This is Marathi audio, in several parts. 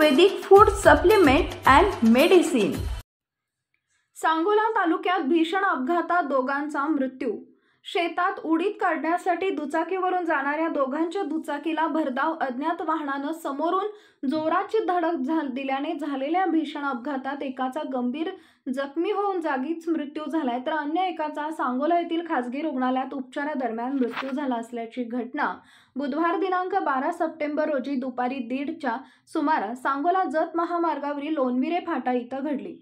Ayurvedic food supplement and medicine. Sangola तालुक्यात भीषण अपघातात दोघांचा मृत्यू। शेतात उडीद काढण्यासाठी दुचाकीवरून जाणाऱ्या दोघांच्या दुचाकीला भरधाव अज्ञात वाहनानं समोरून जोराची धडक दिल्याने झालेल्या भीषण अपघातात एकाचा गंभीर जखमी होऊन जागीच मृत्यू झालाय, तर अन्य एकाचा सांगोला येथील खासगी रुग्णालयात उपचारादरम्यान मृत्यू झाला असल्याची घटना बुधवार दिनांक 12 सप्टेंबर रोजी दुपारी 1:30च्या सुमारास सांगोला जत महामार्गावरील लोणविरे फाटा इथं घडली।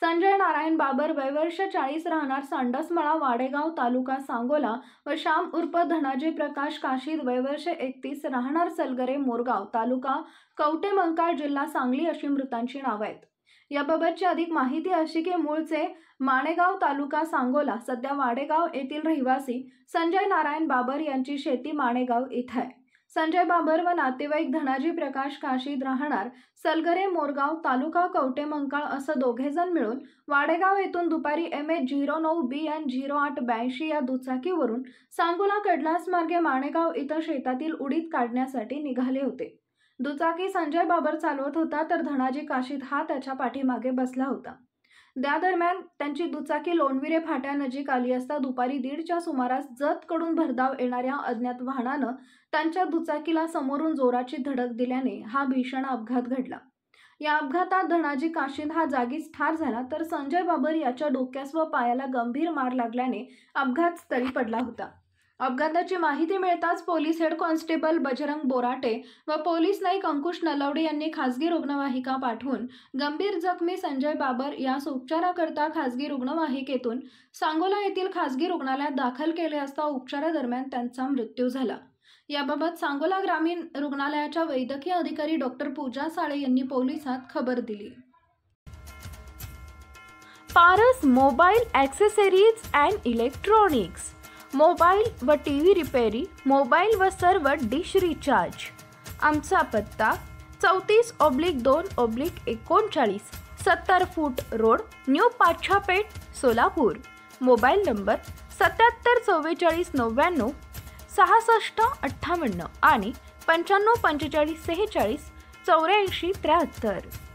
संजय नारायण बाबर वय वर्ष 40 राहणार सांडसमळा वाडेगाव तालुका सांगोला व श्याम उर्फ धनाजी प्रकाश काशीद वय वर्ष 31 राहणार सलगरे मोरगाव तालुका कवटेमंकाळ जिल्हा सांगली अशी मृतांची नावे आहेत। याबाबतची अधिक माहिती अशी की मूळचे माणेगाव तालुका सांगोला सध्या वाडेगाव येथील रहिवासी संजय नारायण बाबर यांची शेती माणेगाव इथे आहे। संजय बाबर व नातेवाईक धनाजी प्रकाश काशीद राहणार सलगरे मोरगाव तालुका कवटेमंकाळ असं दोघेजण मिळून वाडेगाव येथून दुपारी MH09BN 0882 या दुचाकीवरून सांगोला कडलास मार्गे माणेगाव इथं शेतातील उडीद काढण्यासाठी निघाले होते। दुचाकी संजय बाबर चालवत होता तर धनाजी काशीद हा त्याच्या पाठीमागे बसला होता। त्या दरम्यान त्यांची दुचाकी लोणविरे फाट्यानजीक आली असता दुपारी 1:30च्या सुमारास जतकडून भरधाव येणाऱ्या अज्ञात वाहनानं त्यांच्या दुचाकीला समोरून जोराची धडक दिल्याने हा भीषण अपघात घडला। या अपघातात धनाजी काशीद हा जागीच ठार झाला, तर संजय बाबर याच्या डोक्यास व पायाला गंभीर मार लागल्याने अपघातस्थळी पडला होता। अपघाताची माहिती मिळताच police head constable Bajrang Borate व पोलीस नाईक अंकुश नलवडे यांनी खासगी रुग्णवाहिका पाठवून गंभीर जखमी संजय बाबर यास उपचाराकरता खासगी रुग्णवाहिकेतून सांगोला येथील खासगी रुग्णालयात दाखल केले असता उपचारादरम्यान त्यांचा मृत्यू झाला। याबाबत सांगोला ग्रामीण रुग्णालयाच्या वैद्यकीय अधिकारी डॉक्टर पूजा साळे यांनी पोलिसात खबर दिली। Paras mobile accessories and electronics, mobile व टीव्ही रिपेरी, मोबाईल व सर्व डिश रिचार्ज। आमचा पत्ता 34/2/39 70 फूट road, new Pachhapeth, Solapur. Mobile number 774499 6658 आणि 954546 8473।